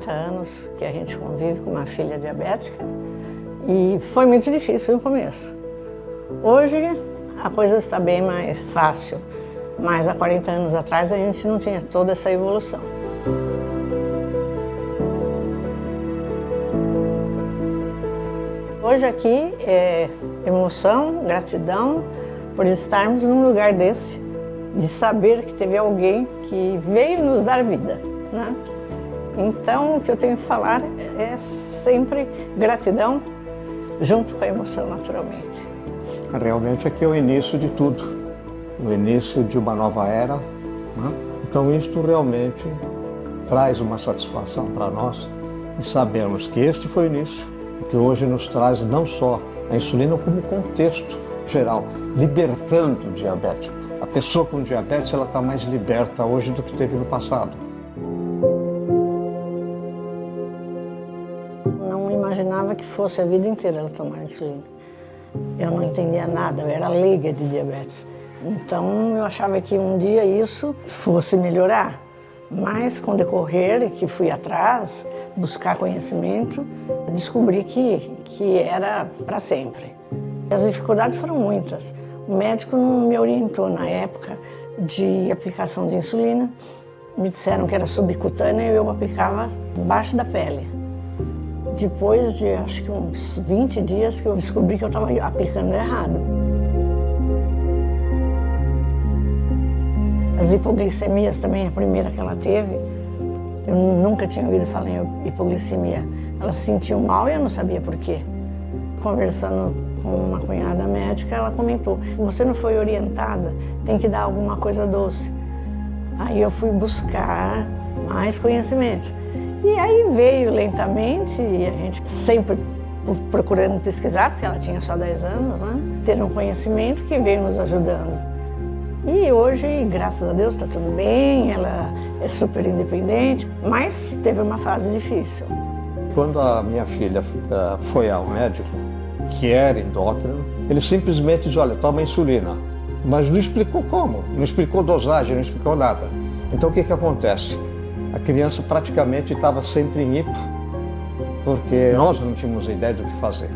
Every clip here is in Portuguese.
30 anos que a gente convive com uma filha diabética e foi muito difícil no começo. Hoje a coisa está bem mais fácil, mas há 40 anos atrás a gente não tinha toda essa evolução. Hoje aqui é emoção, gratidão por estarmos num lugar desse, de saber que teve alguém que veio nos dar vida, né? Então, o que eu tenho que falar é sempre gratidão, junto com a emoção, naturalmente. Realmente aqui é o início de tudo, o início de uma nova era, né? Então isto realmente traz uma satisfação para nós e sabemos que este foi o início e que hoje nos traz não só a insulina como contexto geral, libertando o diabético. A pessoa com diabetes ela está mais liberta hoje do que teve no passado. Não imaginava que fosse a vida inteira ela tomar insulina. Eu não entendia nada, eu era leiga de diabetes. Então eu achava que um dia isso fosse melhorar. Mas com o decorrer, que fui atrás, buscar conhecimento, descobri que era para sempre. As dificuldades foram muitas. O médico não me orientou na época de aplicação de insulina. Me disseram que era subcutânea e eu aplicava embaixo da pele. Depois de acho que uns 20 dias que eu descobri que eu estava aplicando errado. As hipoglicemias também, a primeira que ela teve, eu nunca tinha ouvido falar em hipoglicemia. Ela se sentiu mal e eu não sabia por quê. Conversando com uma cunhada médica, ela comentou: você não foi orientada, tem que dar alguma coisa doce. Aí eu fui buscar mais conhecimento. E aí veio lentamente, e a gente sempre procurando pesquisar, porque ela tinha só 10 anos, né? Ter um conhecimento que veio nos ajudando. E hoje, graças a Deus, está tudo bem, ela é super independente, mas teve uma fase difícil. Quando a minha filha foi ao médico, que era endócrino, ele simplesmente disse: olha, toma insulina. Mas não explicou como, não explicou dosagem, não explicou nada. Então o que acontece? A criança praticamente estava sempre em hipo, porque nós não tínhamos ideia do que fazer.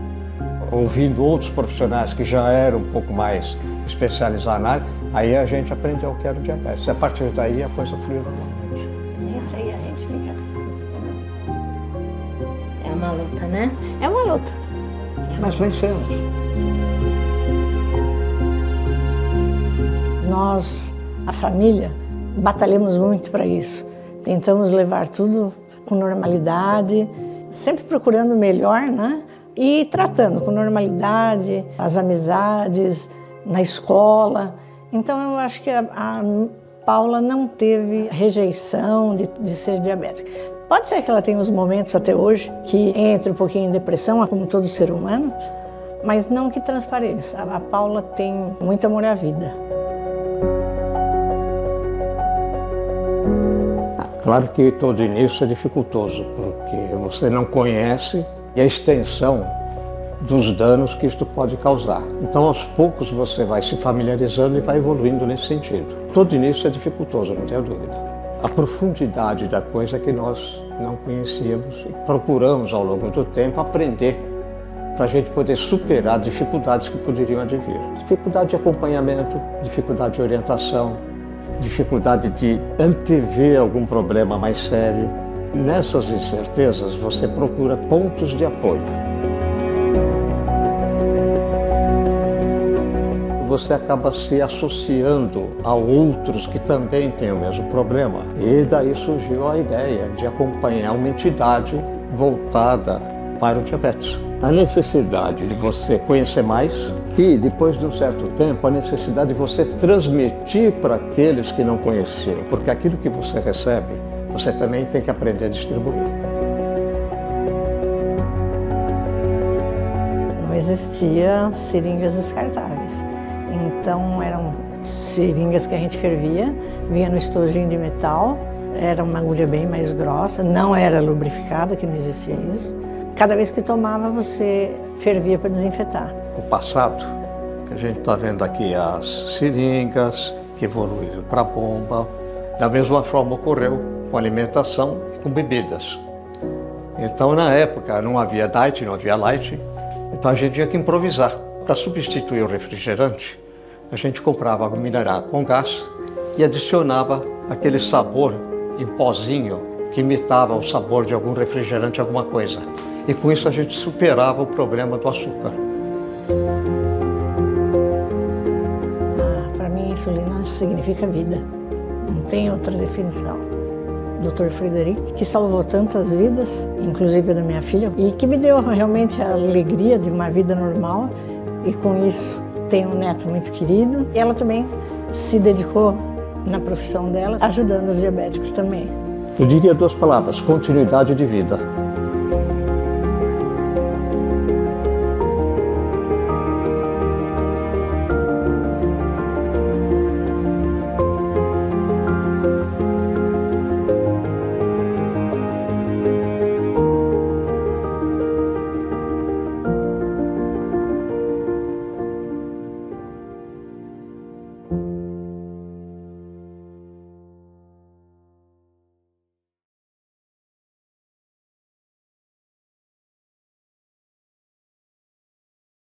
Ouvindo outros profissionais que já eram um pouco mais especializados na área, aí a gente aprendeu o que era o diabetes. A partir daí a coisa fluiu normalmente. Isso aí a gente fica... É uma luta, né? É uma luta. Mas vencemos. Nós, a família, batalhamos muito para isso. Tentamos levar tudo com normalidade, sempre procurando o melhor, né? E tratando com normalidade as amizades, na escola. Então eu acho que a Paula não teve rejeição de ser diabética. Pode ser que ela tenha uns momentos até hoje que entre um pouquinho em depressão, como todo ser humano, mas não que transpareça. A Paula tem muito amor à vida. Claro que todo início é dificultoso, porque você não conhece a extensão dos danos que isto pode causar. Então, aos poucos, você vai se familiarizando e vai evoluindo nesse sentido. Todo início é dificultoso, não tenho dúvida. A profundidade da coisa é que nós não conhecíamos e procuramos, ao longo do tempo, aprender para a gente poder superar dificuldades que poderiam advir. Dificuldade de acompanhamento, dificuldade de orientação, dificuldade de antever algum problema mais sério. Nessas incertezas, você procura pontos de apoio. Você acaba se associando a outros que também têm o mesmo problema. E daí surgiu a ideia de acompanhar uma entidade voltada para o diabetes. A necessidade de você conhecer mais e, depois de um certo tempo, a necessidade de você transmitir para aqueles que não conheciam, porque aquilo que você recebe, você também tem que aprender a distribuir. Não existia seringas descartáveis. Então eram seringas que a gente fervia, vinha no estojinho de metal, era uma agulha bem mais grossa, não era lubrificada, que não existia isso. Cada vez que tomava, você fervia para desinfetar. O passado, que a gente está vendo aqui as seringas que evoluíram para a bomba, da mesma forma ocorreu com alimentação e com bebidas. Então, na época, não havia diet, não havia light, então a gente tinha que improvisar. Para substituir o refrigerante, a gente comprava água mineral com gás e adicionava aquele sabor em pozinho que imitava o sabor de algum refrigerante, alguma coisa. E com isso a gente superava o problema do açúcar. Para mim, a insulina significa vida. Não tem outra definição. Dr. Frederico, que salvou tantas vidas, inclusive a da minha filha, e que me deu realmente a alegria de uma vida normal. E com isso, tenho um neto muito querido. E ela também se dedicou na profissão dela, ajudando os diabéticos também. Eu diria 2 palavras: continuidade de vida.